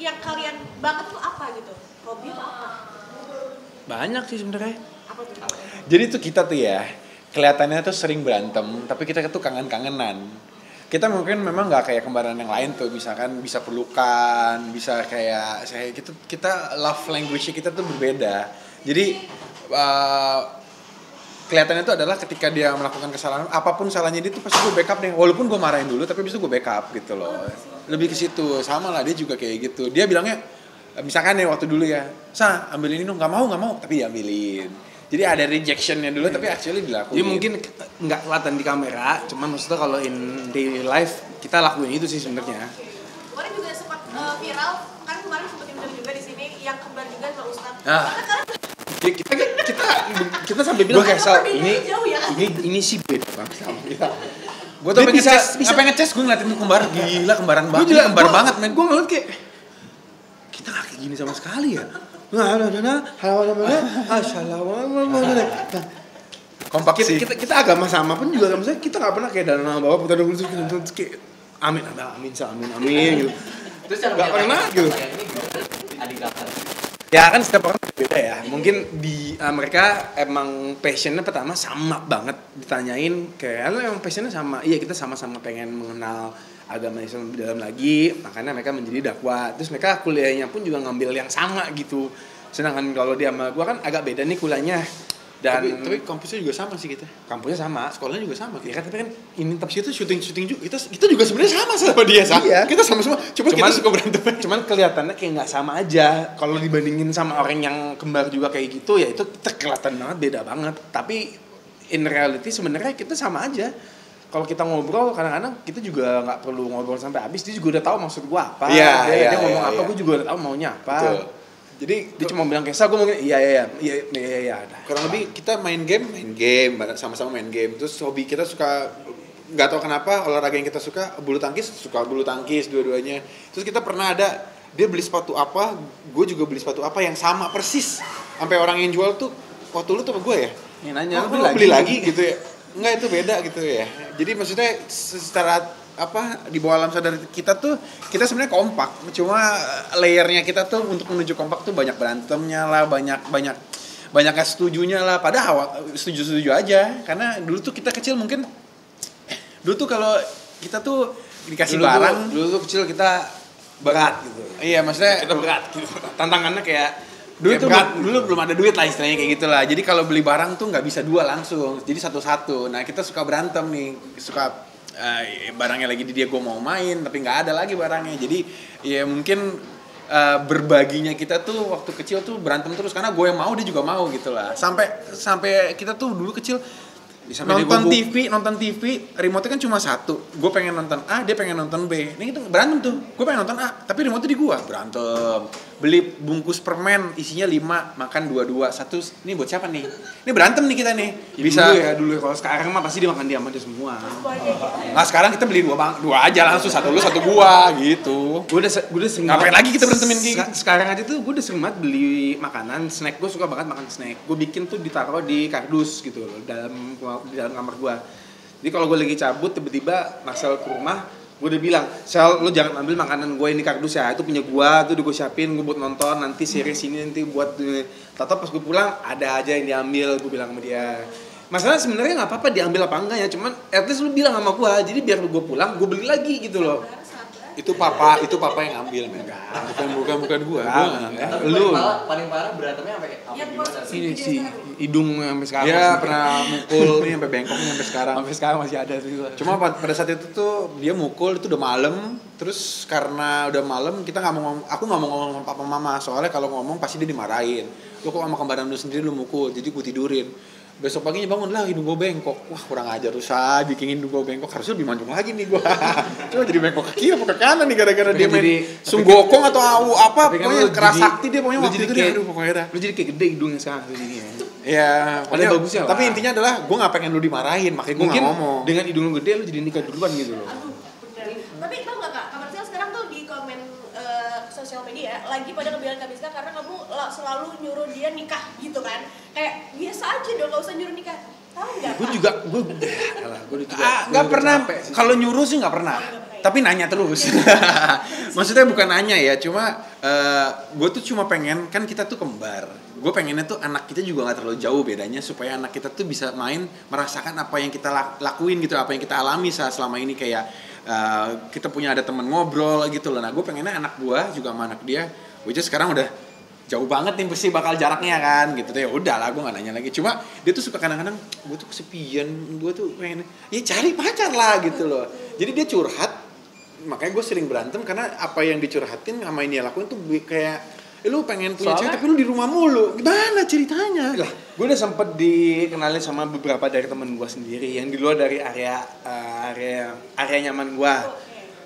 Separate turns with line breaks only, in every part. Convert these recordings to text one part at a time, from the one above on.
yang kalian banget tuh apa gitu? Hobi apa?
Banyak sih sebenarnya.
Apa tuh?
Jadi tuh kita tuh ya kelihatannya tuh sering berantem, tapi kita tuh kangen-kangenan. Kita mungkin memang nggak kayak kembaran yang lain tuh, misalkan bisa pelukan, bisa kayak saya gitu. Kita love language kita tuh berbeda. Jadi kelihatannya tuh adalah ketika dia melakukan kesalahan, apapun salahnya dia tuh pasti gue backup deh. Walaupun gue marahin dulu, tapi abis itu gue backup gitu loh. Lebih ke situ, sama lah dia juga kayak gitu. Dia bilangnya, misalkan ya waktu dulu ya, ambilin ini dong, nggak mau, tapi diambilin. Jadi ada rejectionnya dulu, tapi actually dilakuin.
Jadi mungkin nggak kelihatan di kamera, cuman maksudnya kalau in daily life kita lakuin itu sih sebenarnya.
Kemarin juga sempat viral, kan kemarin sempat diundang juga di sini yang kembar juga sama Ustadz.
Kita sampai bilang kayak Sal, ini sih beda banget sama kita.
Gue tuh pengen ngeces, gue ngeliatin tuh kembar, gila kembaran banget, kembar banget men.
Gue ngeliat kayak kita nggak kayak gini sama sekali ya.
Kompak sih.
Kita agama sama pun juga maksudnya kita nggak pernah kayak dalam bawa putar dulu kayak amin gitu.
Terus yang
nggak pernah gitu.
Adik kakak.
Ya kan setiap orang beda ya. Mungkin di mereka emang passionnya pertama sama banget, ditanyain kayak lo emang passionnya sama. Iya kita sama-sama pengen mengenal agama Islam lebih dalam lagi, makanya mereka menjadi dakwah. Terus mereka kuliahnya pun juga ngambil yang sama gitu. Sedangkan kalau dia sama gue kan agak beda nih kuliahnya. Dan
tapi kampusnya juga sama sih kita.
Kampusnya sama,
Sekolahnya juga sama.
ya kan, tapi kan ini
Tapi itu syuting juga. Kita juga sebenarnya sama dia.
Iya.
Kita sama semua. Cuman kita suka berantem.
Cuman kelihatannya kayak nggak sama aja. Kalau dibandingin sama orang yang kembar juga kayak gitu, ya itu kelihatan banget beda banget. Tapi in reality sebenarnya kita sama aja. Kalau kita ngobrol kadang-kadang kita juga nggak perlu ngobrol sampai habis. Dia juga udah tahu maksud gua apa. Dia ngomong apa, gua juga udah tahu maunya apa.
Betul. Jadi
dia cuma bilang kayak gue mungkin iya.
Kurang lebih kita main game, sama-sama main game. Terus hobi kita suka, nggak tahu kenapa olahraga yang kita suka bulu tangkis dua-duanya. Terus kita pernah ada dia beli sepatu apa, gue juga beli sepatu apa yang sama persis. Sampai orang yang jual tuh waktu lu tuh sama gue ya.
Yang nanya
lu beli lagi gitu ya. Enggak, itu beda gitu ya. Jadi maksudnya secara di bawah alam sadar kita tuh kita sebenarnya kompak, cuma layernya kita tuh untuk menuju kompak tuh banyak berantemnya lah, banyak gak setujunya lah. Padahal setuju aja, karena dulu tuh kita kecil mungkin dulu tuh kalau kita tuh dikasih barang
dulu tuh kecil kita berat gitu.
Iya, maksudnya
Kita berat gitu. Tantangannya kayak
dulu belum ada duit lah istilahnya kayak gitulah. Jadi kalau beli barang tuh nggak bisa dua langsung, jadi satu-satu. Nah kita suka berantem nih, suka barangnya lagi di dia, gue mau main tapi nggak ada lagi barangnya. Jadi ya mungkin berbaginya kita tuh waktu kecil tuh berantem terus karena gue yang mau dia juga mau gitu lah. Sampai kita tuh dulu kecil nonton TV, remote kan cuma satu. Gue pengen nonton A, dia pengen nonton B. Ini kita berantem tuh. Gue pengen nonton A, tapi remote di gue berantem. Beli bungkus permen isinya 5, makan 2, 1. Ini buat siapa nih? Ini berantem nih kita nih.
Bisa dulu ya. Kalau sekarang mah pasti dimakan dia sama dia semua.
Nah sekarang kita beli dua aja langsung, satu lu satu gua gitu.
Gue udah sering.
Ngapain lagi kita berantemin kayak gitu?
Sekarang aja tuh gue udah sering banget beli makanan, snack. Gue suka banget makan snack. Gue bikin tuh ditaruh di kardus gitu loh, di dalam kamar gue. Jadi kalau gue lagi cabut tiba-tiba Marcel ke rumah, gue udah bilang, Sel, lo jangan ambil makanan gue ini kardus ya, itu punya gue, tuh udah gue siapin, gue buat nonton, nanti series ini nanti buat. Tato pas gue pulang ada aja yang diambil, gue bilang sama dia. Masalah sebenarnya nggak apa-apa diambil apa enggak ya, cuman at least lu bilang sama gue, jadi biar gue pulang gue beli lagi gitu loh.
Itu papa yang ngambil, men. Bukan gua.
Lu paling parah berantemnya sampai gimana?
Si hidung sampai sekarang.
Dia pernah mukul nih sampai bengkok nih sampai sekarang.
Sampai sekarang masih ada sih.
Cuma pada saat itu tuh dia mukul, itu udah malam. Terus karena udah malam aku nggak mau ngomong sama papa mama, soalnya kalau ngomong pasti dia dimarahin. Lu kok sama kembaran lu sendiri lu mukul, jadi gue tidurin. Besok paginya bangun lah, hidung gue bengkok. Wah kurang ajar usah bikin hidung gue bengkok. Harusnya lebih mancung lagi nih gue. Cuma jadi bengkok ke kiri apa ke kanan nih gara-gara dia main sunggokong atau apa. Pokoknya keras sakti dia pokoknya waktu itu dia. Aduh pokoknya dah.
Lu jadi kayak gede hidungnya sekarang jadinya.
Iya.
Ada bagusnya lah.
Tapi intinya adalah gue gak pengen lu dimarahin, makanya gue gak ngomong.
Dengan hidung lu gede lu jadi nikah duluan gitu loh.
Aduh, bener. Tapi tau gak Kak, Kak sekarang tuh di komen sosial media lagi pada ngebelain Kak Miska karena kamu selalu nyuruh dia nikah gitu kan. Kayak biasa aja dong, gak usah nyuruh nikah. Tahu nggak?
Gue juga, gue
nggak pernah. Kalau nyuruh sih nggak pernah. Tapi nanya terus. Maksudnya bukan nanya ya, cuma gue tuh cuma pengen, kan kita tuh kembar. Gue pengennya tuh anak kita juga nggak terlalu jauh bedanya, supaya anak kita tuh bisa main, merasakan apa yang kita lakuin gitu, apa yang kita alami selama ini, kayak kita punya ada teman ngobrol gitu loh. Nah gue pengennya anak gue juga sama anak dia, which is sekarang udah jauh banget nih pasti bakal jaraknya kan gitu. Ya udah lah, gue nggak nanya lagi. Cuma dia tuh suka kadang-kadang, gue tuh kesepian, gue tuh pengen ya cari pacar lah gitu loh. Jadi dia curhat, makanya gue sering berantem karena apa yang dicurhatin sama ini lakuin tuh kayak lu pengen punya cewek tapi lu di rumah mulu. Gimana ceritanya?
Lah, gue udah sempet dikenalin sama beberapa dari temen gue sendiri yang di luar dari area nyaman gue.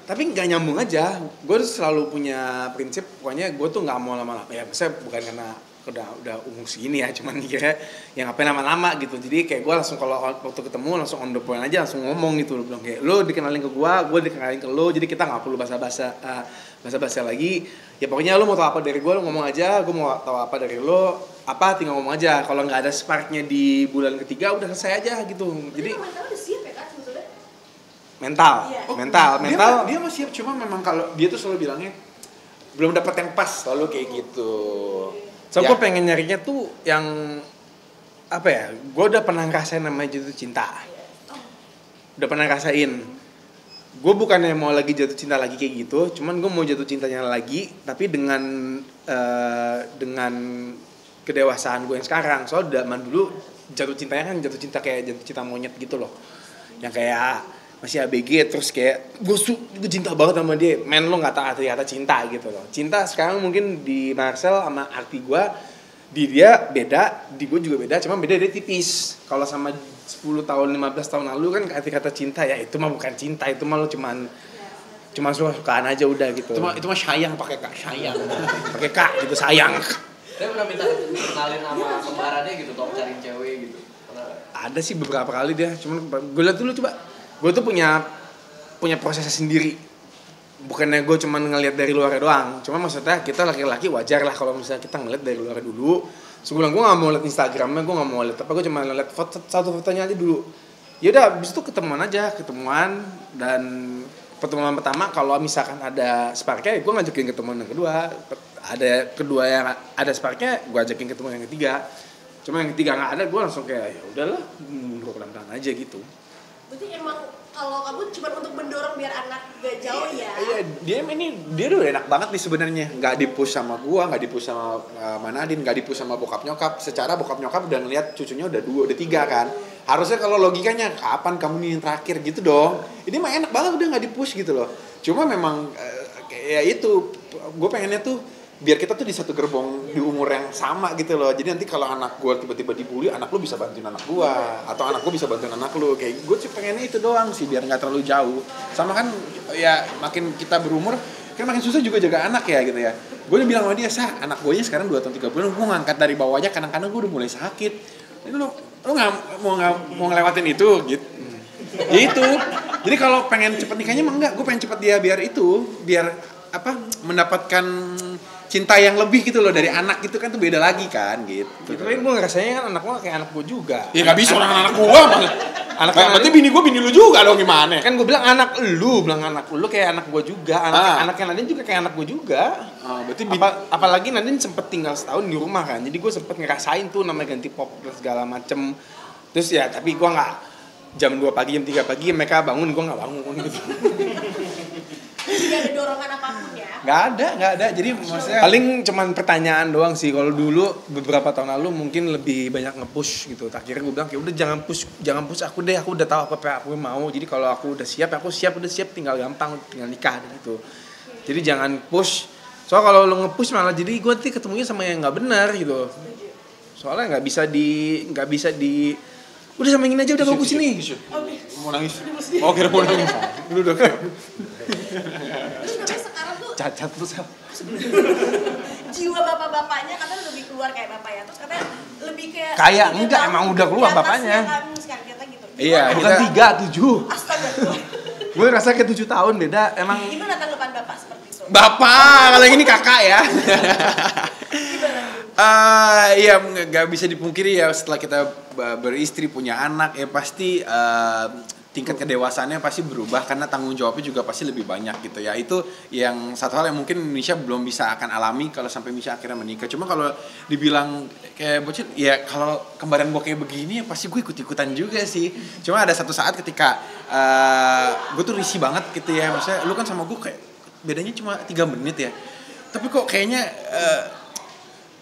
Tapi nggak nyambung aja. Gue selalu punya prinsip, pokoknya gue tuh nggak mau lama-lama. Ya, maksudnya bukan karena udah umur segini ya, cuman kira yang ngapain lama-lama gitu. Jadi kayak gue langsung kalau waktu ketemu langsung on the point aja, langsung ngomong gitu. Lo bilang kayak lo dikenalin ke gue dikenalin ke lo. Jadi kita nggak perlu basa-basi lagi. Ya pokoknya lo mau tahu apa dari gue, lo ngomong aja. Gue mau tahu apa dari lo, apa tinggal ngomong aja. Kalau nggak ada sparknya di bulan ketiga udah selesai aja gitu. Jadi
mental udah siap ya kan sebetulnya?
mental.
Dia masih siap, cuma memang kalau dia tuh selalu bilangnya belum dapat yang pas, selalu kayak gitu.
So gue pengen nyarinya tuh yang apa ya? Gue udah pernah ngerasain namanya jatuh cinta. Udah pernah ngerasain. Gue bukannya mau lagi jatuh cinta lagi kayak gitu, cuman gue mau jatuh cintanya lagi, tapi dengan kedewasaan gue yang sekarang. Soalnya zaman dulu jatuh cintanya kan jatuh cinta kayak jatuh cinta monyet gitu loh, yang kayak masih ABG terus kayak gue cinta banget sama dia, men lo nggak tahu arti kata cinta gitu loh. Cinta sekarang mungkin di Marcel sama arti gue, di dia beda, di gue juga beda, cuma beda dia tipis. Kalau sama 10 tahun 15 tahun lalu kan arti kata cinta ya itu mah bukan cinta, itu mah lo cuman suka-sukaan aja udah gitu.
Itu mah sayang pakai kak, sayang.
Pakai kak gitu, sayang.
Saya pernah minta kenalin sama kembarannya gitu, tolong cariin cewek gitu.
Ada sih beberapa kali dia, cuman gue liat dulu coba. Gue tuh punya prosesnya sendiri. Bukannya gue cuma ngelihat dari luar doang. Cuma maksudnya kita laki-laki wajar lah kalau misalnya kita ngeliat dari luar dulu. Sebulan gue gak mau liat Instagramnya, gue gak mau liat apa, gue cuma liat satu fotonya aja dulu. Yaudah, abis itu ketemuan dan pertemuan pertama kalau misalkan ada sparknya, gue ngajakin ketemuan yang kedua. Ada kedua yang ada sparknya, gue ajakin ketemuan yang ketiga. Cuma yang ketiga nggak ada, gue langsung kayak ya udahlah, gue pelan-pelan aja gitu.
Berarti emang kalau kamu cuma untuk mendorong biar anak gak jauh ya?
Iya, dia udah enak banget nih sebenarnya. Nggak dipush sama gua, nggak dipush sama Manadin, nggak dipush sama bokap nyokap. Secara bokap nyokap udah ngeliat cucunya udah 2, udah 3 kan. Harusnya kalau logikanya kapan kamu nih yang terakhir gitu dong. Ini mah enak banget udah nggak dipush gitu loh. Cuma memang ya itu, gue pengennya tuh biar kita tuh di satu gerbong di umur yang sama gitu loh. Jadi nanti kalau anak gue tiba-tiba dibully, anak lu bisa bantuin anak gue, atau anak gue bisa bantuin anak lu. Kayak gue sih pengennya itu doang sih, biar nggak terlalu jauh. Sama kan ya makin kita berumur kan makin susah juga jaga anak ya gitu ya. Gue udah bilang sama dia, anak gue sekarang 2 tahun 3 bulan, gue ngangkat dari bawah aja, kadang-kadang gue udah mulai sakit. Ini lu nggak mau ngelewatin itu gitu. Ya itu. Jadi kalau pengen cepet nikahnya emang enggak, gue pengen cepet dia biar mendapatkan cinta yang lebih gitu loh dari anak gitu kan, tuh beda lagi kan gitu.
Tapi gue ngerasanya kan anak gue kayak anak gue juga.
Ya nggak bisa orang anak gue malah. Berarti bini lu juga dong gimana?
Kan gue bilang anak lu kayak anak gue juga. Anaknya Nadine juga kayak anak gue juga.
Berarti
apalagi Nadine sempet tinggal setahun di rumah kan. Jadi gue sempet ngerasain tuh namanya ganti pop dan segala macem. Terus ya tapi gue nggak jam 2 pagi jam 3 pagi mereka bangun, gue nggak bangun gitu.
Tidak ada dorongan apapun ya?
Nggak ada. Jadi maksudnya paling cuman pertanyaan doang sih. Kalau dulu beberapa tahun lalu mungkin lebih banyak nge-push gitu. Akhirnya gue bilang kayak udah jangan push aku deh. Aku udah tahu apa yang aku mau. Jadi kalau aku udah siap tinggal gampang tinggal nikah gitu. Jadi jangan push. Soalnya kalau lo nge-push malah jadi gue nanti ketemunya sama yang nggak benar gitu. Soalnya nggak bisa di udah sama ini aja udah bagus ini.
Mau nangis. Oh kira mau nangis. Lu udah kayak
sekarang tuh
cacat tuh
jiwa bapak-bapaknya katanya lebih keluar kayak bapak ya. Terus katanya lebih
kayak enggak, emang udah keluar bapaknya.
Sekarang kita gitu.
Iya,
bukan 3, 7.
Astaga.
Gue rasa kayak 7 tahun beda emang.
Gimana tanggapan bapak seperti itu?
Bapak, kalau ini kakak ya.
Gimana?
Iya nggak bisa dipungkiri ya, setelah kita beristri punya anak ya pasti tingkat kedewasaannya pasti berubah karena tanggung jawabnya juga pasti lebih banyak gitu ya. Itu yang satu hal yang mungkin Indonesia belum bisa akan alami kalau sampai Indonesia akhirnya menikah. Cuma kalau dibilang kayak bocil, ya kalau kembaran gue kayak begini ya pasti gue ikut-ikutan juga sih. Cuma ada satu saat ketika gue tuh risih banget gitu ya. Maksudnya lu kan sama gue kayak bedanya cuma 3 menit ya. Tapi kok kayaknya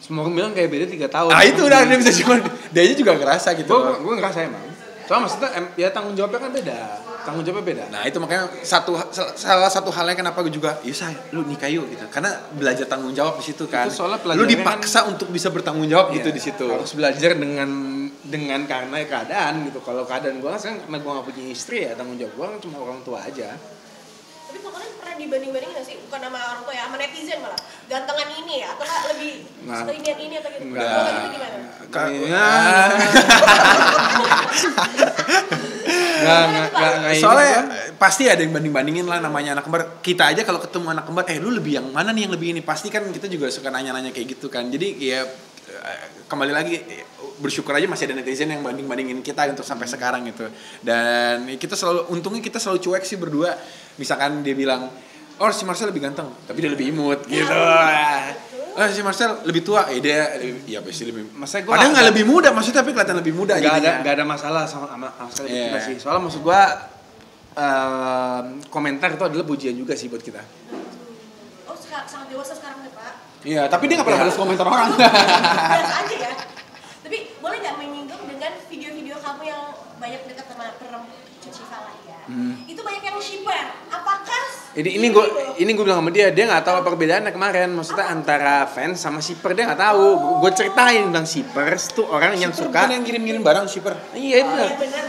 semua orang bilang kayak beda 3 tahun.
itu udah dia bisa cuma dia aja juga ngerasa gitu.
Gue ngerasa emang. Soalnya maksudnya ya tanggung jawabnya kan beda. Tanggung jawabnya beda.
Nah itu makanya salah satu halnya kenapa gue juga, yuk say, lu nikah yuk gitu. Karena belajar tanggung jawab di situ kan.
Itu soalnya
Lu dipaksa untuk bisa bertanggung jawab gitu di situ.
Harus belajar dengan karena keadaan gitu. Kalau keadaan gue kan karena gue gak punya istri ya tanggung jawab gue kan cuma orang tua aja.
Tapi kok kalian pernah dibanding-bandingin gak sih? Bukan sama orang tua ya, sama netizen malah. Gantengan ini ya, atau nggak lebih sekalian ini atau gitu?
Enggak.
Kalau gitu gimana?
Nggak.
Soalnya pasti ada yang banding-bandingin lah namanya anak kembar. Kita aja kalau ketemu anak kembar, lu lebih yang mana nih yang lebih ini? Pasti kan kita juga suka nanya-nanya kayak gitu kan. Jadi ya kembali lagi bersyukur aja masih ada netizen yang banding-bandingin kita untuk sampai sekarang gitu. Dan kita untungnya kita selalu cuek sih berdua. Misalkan dia bilang, oh si Marcel lebih ganteng, tapi dia lebih imut gitu. Si Marcel lebih tua, dia ya pasti lebih. Padahal nggak lebih muda, maksudnya tapi kelihatan lebih muda.
Nggak ada masalah sama Marcel kita sih. Soalnya maksud gue komentar itu adalah pujian juga sih buat kita.
Oh sangat dewasa sekarang nih Pak.
Iya, tapi dia nggak pernah balas komentar orang.
Biasa aja ya. Tapi boleh nggak menyinggung dengan video-video kamu yang banyak dekat sama perempuan Syifa lah ya? Itu banyak yang shipper. Apakah
Ini gue bilang sama dia nggak tahu apa perbedaannya kemarin. Maksudnya antara fans sama shipper dia nggak tahu. Gue ceritain tentang shippers tuh orang yang suka
yang ngirim-ngirim barang shipper.
Iya itu.
benar.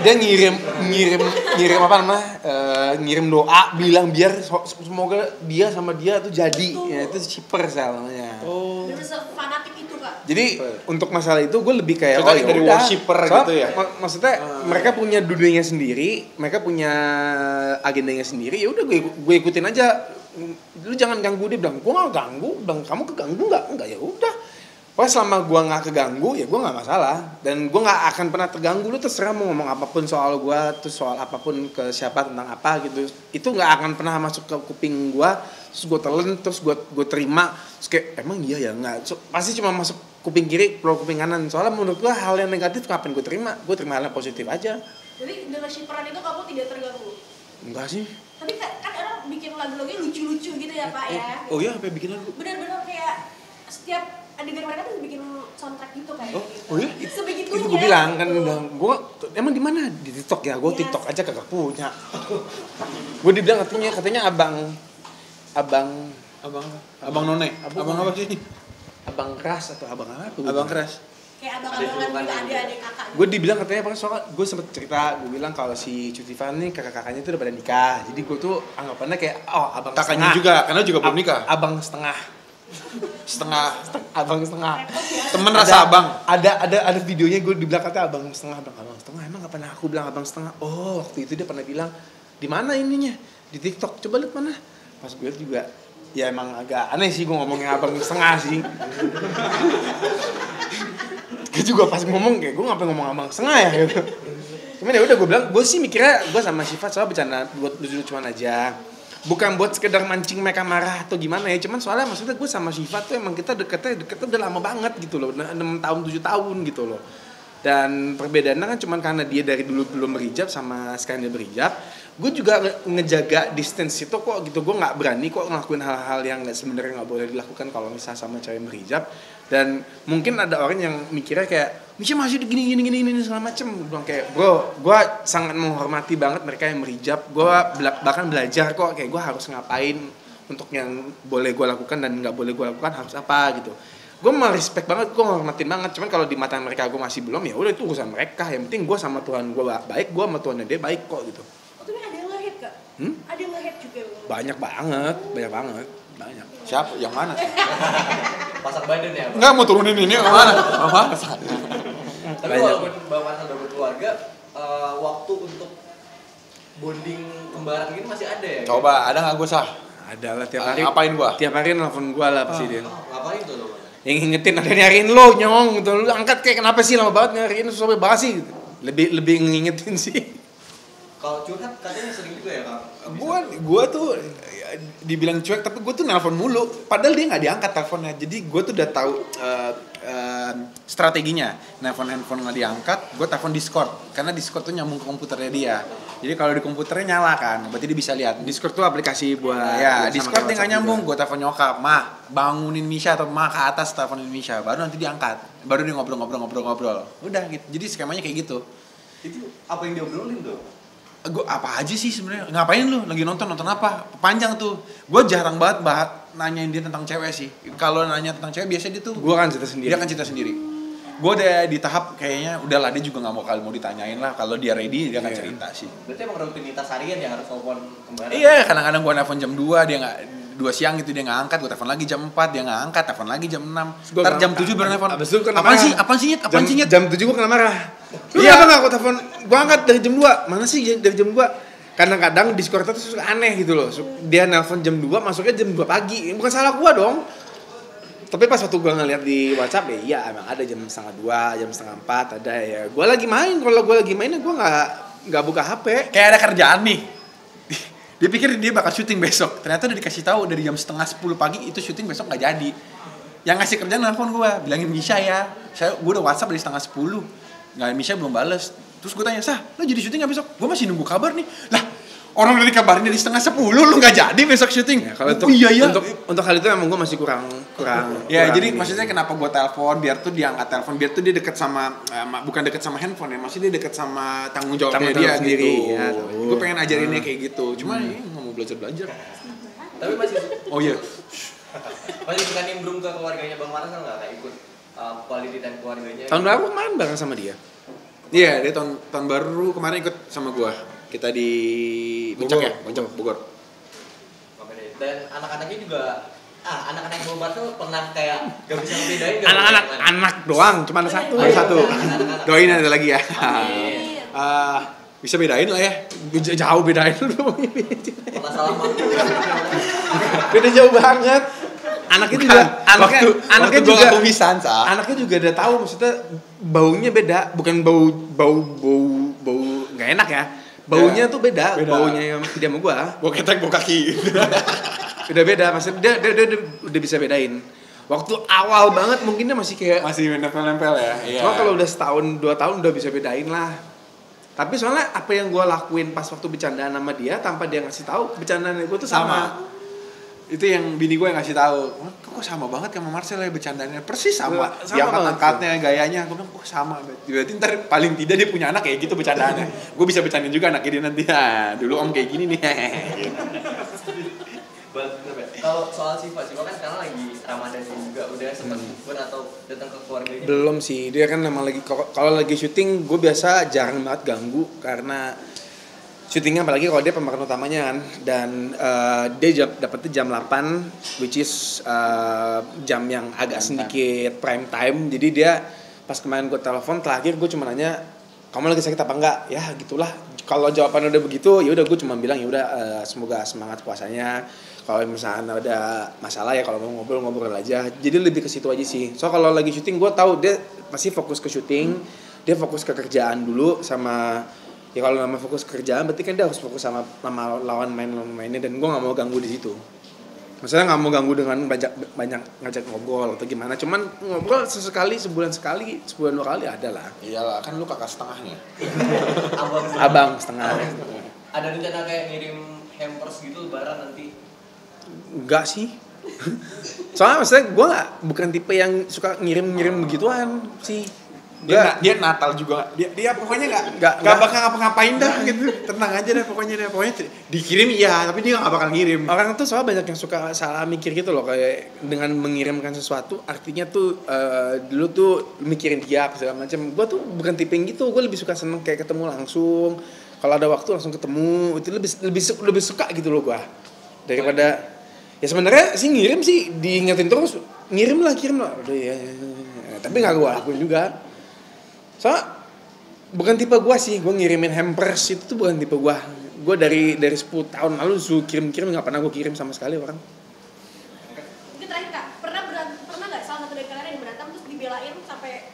Dia ngirim apa namanya? Ngirim doa bilang biar semoga dia sama dia tuh jadi. Ya itu shipper namanya.
Oh. Bener fanatik itu Kak.
Jadi untuk masalah itu gue lebih kayak
ya dari worshipper gitu ya.
Maksudnya mereka punya dunianya sendiri, mereka punya agendanya sendiri. Ya udah gue ikutin aja. Lu jangan ganggu dia, bilang gue nggak ganggu, bilang kamu keganggu nggak ya udah. Pokoknya selama gue nggak keganggu ya gue nggak masalah dan gue nggak akan pernah terganggu. Lu terserah mau ngomong apapun soal gue, terus soal apapun ke siapa tentang apa gitu, itu nggak akan pernah masuk ke kuping gue. Terus gue telan, terus gue terima, terus kayak emang iya ya nggak, pasti cuma masuk kuping kiri, keluar kuping kanan. Soalnya menurut gue hal yang negatif ngapain gue terima hal yang positif aja.
Jadi dengan shipperan itu kamu tidak terganggu?
Enggak sih.
Tapi kan orang bikin lagu-lagunya lucu-lucu gitu ya Pak ya.
Oh iya, apa bikin lagu?
Benar-benar kayak setiap adegan mereka tuh bikin soundtrack gitu kayak gitu.
Oh iya?
Sebegitunya.
Itu gue bilang kan udah, gue emang di mana di TikTok ya? Gue
Yes.
TikTok aja kagak punya. Gue dibilang katanya abang
None. Abang apa sih?
abang keras atau abang apa?
Abang keras.
Kayak abang-abangan gitu, adik-adik kakak.
Gue dibilang katanya apa? Soalnya gue sempet cerita, gue bilang kalau si Cutifan nih kakak-kakaknya itu udah pada nikah. Jadi gue tuh anggapannya kayak abang
Kakaknya
setengah.
juga, karena juga belum nikah.
Abang setengah. Abang setengah.
Temen rasa abang.
Ada videonya gue dibilang kata abang setengah. Emang kapan aku bilang abang setengah? Oh waktu itu dia pernah bilang di mana ininya di TikTok, coba lihat mana. Pas gue liat juga ya emang agak aneh sih gue ngomongin abang setengah sih. Gue juga pas ngomong kayak gue ngapain ngomong abang setengah ya gitu. Cuman ya udah gue bilang, gue sih mikirnya gue sama Syifa soal bercanda buat lucu-lucuan aja. Bukan buat sekedar mancing mereka marah atau gimana ya. Cuman soalnya maksudnya gue sama Syifa tuh emang kita deketnya udah lama banget gitu loh. 6 tahun 7 tahun gitu loh. Dan perbedaannya kan cuman karena dia dari dulu belum berhijab sama sekarang dia berhijab. Gue juga ngejaga distance itu kok gitu. Gue nggak berani kok ngelakuin hal-hal yang sebenarnya nggak boleh dilakukan kalau misalnya sama cewek berhijab. Dan mungkin ada orang yang mikirnya kayak Misha masih gini segala macem. Gue bilang kayak bro, gue sangat menghormati banget mereka yang berhijab. Gue bahkan belajar kok kayak gue harus ngapain untuk yang boleh gue lakukan dan nggak boleh gue lakukan harus apa gitu. Gue respect banget, gue ngormatin banget. Cuman kalau di mata mereka gue masih belum, ya udah itu urusan mereka. Yang penting gue sama Tuhan gue baik, gue sama Tuhan dia baik kok gitu.
Oh tapi ada yang nge-hate Kak? Ada yang nge-hate juga?
Banyak banget.
Siapa? Yang mana?
Pasang badan ya.
Enggak mau turunin ini yang mana?
Tapi walaupun Bang Marcel udah berkeluarga, waktu untuk bonding kembaran gini masih ada ya?
Coba, ada nggak gue sah?
Ada lah tiap hari.
Ngapain gua?
Tiap hari nelfon gue lah pasti dia.
Ngapain tuh lo?
Yang ngingetin ada nyariin lo nyong gitu. Lu angkat kayak kenapa sih lama banget nyariin sampai basi gitu. lebih ngingetin sih.
Kalau curhat katanya sering juga ya Kang?
Gua tuh dibilang cuek tapi gue tuh nelpon mulu padahal dia nggak diangkat teleponnya. Jadi gue tuh udah tahu strateginya. Nelpon handphone nggak diangkat, gue telepon Discord karena Discord tuh nyambung ke komputernya dia. Jadi kalau di komputernya nyala kan, berarti dia bisa lihat.
Discord tuh aplikasi buat
ya Discord dia nggak nyambung, gue telepon nyokap, "Ma, bangunin Misha," atau "Ma, ke atas teleponin Misha," baru nanti diangkat, baru dia ngobrol. Udah gitu. Jadi skemanya kayak gitu.
Itu apa yang diobrolin tuh?
Gue apa aja sih sebenarnya, ngapain lu lagi nonton apa panjang tuh. Gue jarang banget nanyain dia tentang cewek sih. Kalau nanya tentang cewek biasanya dia tuh dia akan cerita sendiri. Gue udah di tahap kayaknya udahlah, dia juga nggak mau ditanyain lah. Kalau dia ready dia akan cerita sih.
Berarti emang rutinitas harian ya harus telepon kembaran?
Iya, kadang-kadang gue nelfon jam 2 dia nggak 2 siang gitu dia nggak angkat, gue telepon lagi jam 4 dia nggak angkat, telepon lagi jam 6, ntar jam 7 baru nelfon. Apaan sih nyet?
Jam 7 gue kena marah. Iya apa nggak aku telepon, gue angkat dari jam 2, mana sih dari jam 2? Kadang-kadang Discord itu suka aneh gitu loh, dia nelpon jam 2 masuknya jam 2 pagi, bukan salah gue dong. Tapi pas waktu gue ngeliat di WhatsApp ya iya emang ada jam 1:30, jam 3:30 ada ya. Gue lagi main, kalau gue lagi mainnya gue nggak buka HP.
Kayak ada kerjaan nih. Dia pikir dia bakal syuting besok. Ternyata udah dikasih tahu dari jam 9:30 pagi itu syuting besok nggak jadi. Yang ngasih kerjaan nelfon gue, bilangin Misha ya. Gue udah WhatsApp dari 9:30. Nggak, Misha belum bales. Terus gue tanya, "Sah, lo jadi syuting nggak besok?" "Gue masih nunggu kabar nih." Lah, orang udah dikabarin dari 9:30 lu nggak jadi besok syuting.
Ya, kalau untuk hal itu emang gue masih kurang.
Ya jadi maksudnya kenapa gue telepon biar tuh dia angkat telepon, biar tuh dia deket sama bukan deket sama handphone ya, maksudnya dia deket sama tanggung jawabnya dia sendiri. Gitu. Ya, gue pengen ajarinnya kayak gitu. Cuma nggak mau belajar.
Tapi masih
Oh iya.
masih suka nimbrung ke keluarganya Bang Marcel nggak kayak ikut quality time keluarganya?
Tahun baru kemarin bareng sama dia.
Iya, dia tahun baru kemarin ikut sama gue. Kita di Puncak Bogor.
Oke deh. Dan anak-anaknya juga anak-anak Bang Marcel pernah kayak gak bisa ngebedain gak?
Anak doang, cuma ada satu.
Doain ada lagi ya.
Amin.
Bisa bedain lah ya.
Jauh bedain lu.
Pernah salah mantu.
Beda jauh banget. Anaknya juga udah tahu maksudnya baunya beda, bukan bau nggak enak ya. Baunya tuh beda. Baunya yang tidak sama gua.
Bau ketek, bau kaki.
Udah beda, maksudnya dia udah bisa bedain. Waktu awal banget mungkin dia masih
nempel-nempel ya. Iya.
Cuma kalau udah setahun 2 tahun udah bisa bedain lah. Tapi soalnya apa yang gua lakuin pas waktu bercandaan sama dia tanpa dia ngasih tahu, bercandaan gua tuh sama.
Itu yang bini gue yang ngasih tahu, kok sama banget sama Marcel ya bercandanya, persis sama yang angkat-angkatnya, gayanya. Gue bilang, sama. Berarti ntar paling tidak dia punya anak kayak gitu bercandaannya. Gue bisa bercandain juga anaknya dia nanti. Dulu om kayak gini nih.
Kalau soal Siva kan sekarang lagi Ramadan juga, udah sempat bukber atau datang ke keluarganya?
Belum sih, dia kan memang lagi kalau lagi syuting gue biasa jarang banget ganggu karena syutingnya apalagi kalau dia pemeran utamanya kan, dan dia dapetnya jam 8 which is jam yang agak sedikit prime time. Jadi dia pas kemarin gue telepon terakhir gue cuma nanya kamu lagi sakit apa enggak, ya gitulah. Kalau jawabannya udah begitu ya udah gue cuma bilang ya udah semoga semangat puasanya. Kalau misalnya ada masalah ya kalau mau ngobrol aja. Jadi lebih ke situ aja sih. So kalau lagi syuting gue tahu dia pasti fokus ke syuting, dia fokus ke kerjaan dulu sama. Ya kalau nama fokus kerjaan berarti kan dia harus fokus sama lawan mainnya, dan gue nggak mau ganggu di situ. Maksudnya nggak mau ganggu dengan banyak ngajak ngobrol atau gimana. Cuman ngobrol sesekali, sebulan 2 kali ada lah.
Iyalah, kan lu kakak setengahnya.
Abang setengah.
Ada rencana kayak ngirim hampers gitu lebaran nanti?
Enggak sih. Soalnya maksudnya gue bukan tipe yang suka ngirim begituan sih.
Dia Natal juga dia pokoknya nggak bakal ngapa-ngapain dah gitu, tenang aja deh pokoknya dikirim iya tapi dia nggak bakal ngirim.
Orang tuh soalnya banyak yang suka salah mikir gitu loh, kayak dengan mengirimkan sesuatu artinya tuh dulu tuh mikirin dia segala macam. Gue tuh bukan tipe yang gitu, gue lebih suka seneng kayak ketemu langsung, kalau ada waktu langsung ketemu, itu lebih suka gitu loh gue daripada ya sebenarnya sih ngirim sih diingetin terus kirim lah udah ya. Tapi nggak gue lakuin juga. Soalnya bukan tipe gue sih, gue ngirimin hampers itu tuh bukan tipe gue. Gue dari 10 tahun lalu suruh kirim nggak pernah gue kirim sama sekali orang.
Mungkin terakhir Kak, pernah nggak salah satu dari kalian yang berantem terus dibelain sampai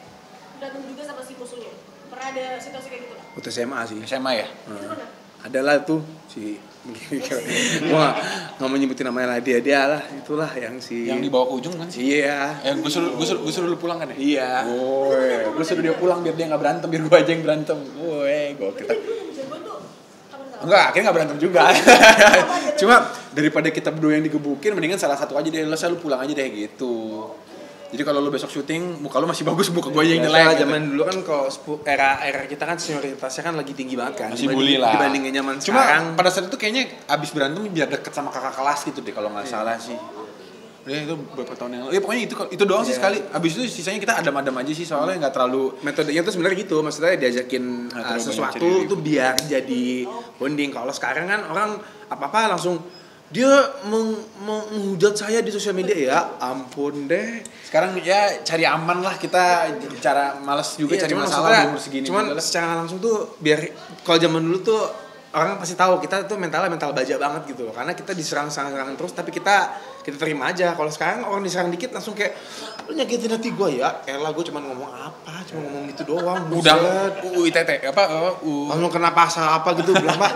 berantem juga sama si musuhnya? Pernah ada ada situasi kayak gitu?
Waktu SMA sih.
SMA ya?
Itu mana?
Adalah tuh si gua nggak mau nyebutin namanya lah, dia lah, itulah yang si
Yang dibawa ke ujung kan sih?
iya
Gue suruh lu pulang kan ya?
iya
Woi, gue suruh dia pulang biar dia nggak berantem, biar gue aja yang berantem. Woi, gue kita.
Tapi dulu jagoan tuh kapan tahu?
Enggak, akhirnya nggak berantem juga. Cuma daripada kita berdua yang digebukin, mendingan salah satu aja deh, lu pulang aja deh gitu. Jadi kalau lu besok syuting, muka lu masih bagus, muka gue aja yang
Biasa
jelek.
lah,
Gitu.
zaman dulu kan kalau era kita kan senioritasnya kan lagi tinggi banget kan.
Masih bully lah.
Dibandingin zaman
Cuma
sekarang.
pada saat itu kayaknya abis berantem biar deket sama kakak kelas gitu deh kalau nggak salah sih. Ya itu beberapa tahun yang lalu. Ya pokoknya itu doang sih sekali. Abis itu sisanya kita adem-adem aja sih soalnya nggak terlalu.
Metodenya tuh sebenarnya gitu, maksudnya diajakin
terlalu
sesuatu
banyak cerita.
tuh biar jadi bonding. Kalau sekarang kan orang apa-apa langsung dia menghujat saya di sosial media, ya ampun deh.
Sekarang ya cari aman lah kita, cara males juga cari
cuman
masalah
maksudnya-
umur segini.
Cuman
juga lah.
secara langsung tuh biar kalau zaman dulu tuh orang pasti tahu kita tuh mental baja banget gitu loh, karena kita diserang terus tapi kita terima aja. Kalau sekarang orang diserang dikit langsung kayak lu nyakitin hati gue ya, elah gue cuma ngomong apa, cuma ngomong gitu doang.
Udah
buset.
UITT apa
Langsung kena pasal apa gitu bilang bah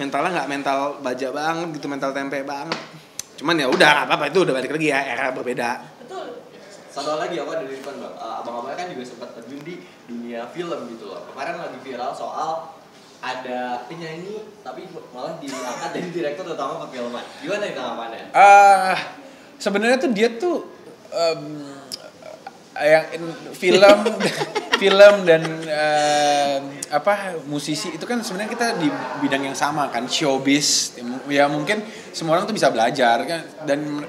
mentalnya nggak mental baja banget gitu, mental tempe banget. Cuman ya udah nggak apa-apa, itu udah balik lagi ya, era berbeda.
Betul.
Satu lagi apa dari Irfan bang, abang-abangnya kan juga sempat terjun di dunia film gitu loh. Kemarin lagi viral soal ada penyanyi tapi malah diangkat jadi direktur utama perfilman. Gimana itu tanggapannya?
Sebenarnya tuh dia tuh yang film film dan musisi itu kan sebenarnya kita di bidang yang sama kan, showbiz. Ya mungkin semua orang tuh bisa belajar kan, dan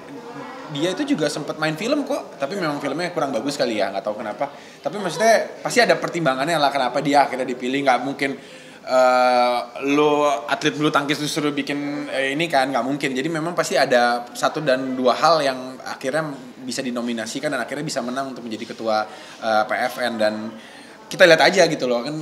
dia itu juga sempat main film kok, tapi memang filmnya kurang bagus kali ya, nggak tahu kenapa. Tapi maksudnya pasti ada pertimbangannya lah kenapa dia akhirnya dipilih. Nggak mungkin lo atlet bulu tangkis disuruh bikin ini kan, nggak mungkin. Jadi memang pasti ada satu dan dua hal yang akhirnya bisa dinominasikan dan akhirnya bisa menang untuk menjadi ketua PFN. Dan kita lihat aja gitu loh kan,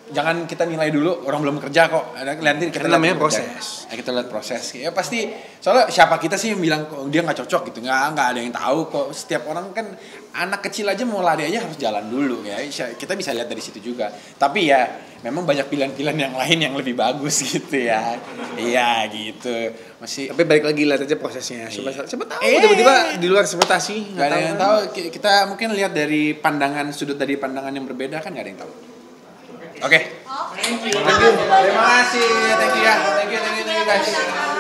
jangan kita nilai dulu, orang belum kerja kok. Nanti kita
namanya
lihat
proses.
kita lihat proses. Ya pasti, soalnya siapa kita sih yang bilang kok dia nggak cocok gitu, nggak ada yang tahu kok. Setiap orang kan, anak kecil aja mau lari aja harus jalan dulu ya. Kita bisa lihat dari situ juga. Tapi ya memang banyak pilihan-pilihan yang lain yang lebih bagus gitu ya. Iya gitu. Masih.
Tapi balik lagi lihat aja prosesnya. Siapa tahu tiba-tiba di luar ekspektasi.
Nggak ada yang tahu. Kita mungkin lihat dari sudut dari pandangan yang berbeda kan, nggak ada yang tahu. Oke.
Oke.
Terima kasih. Thank you ya. Thank you guys.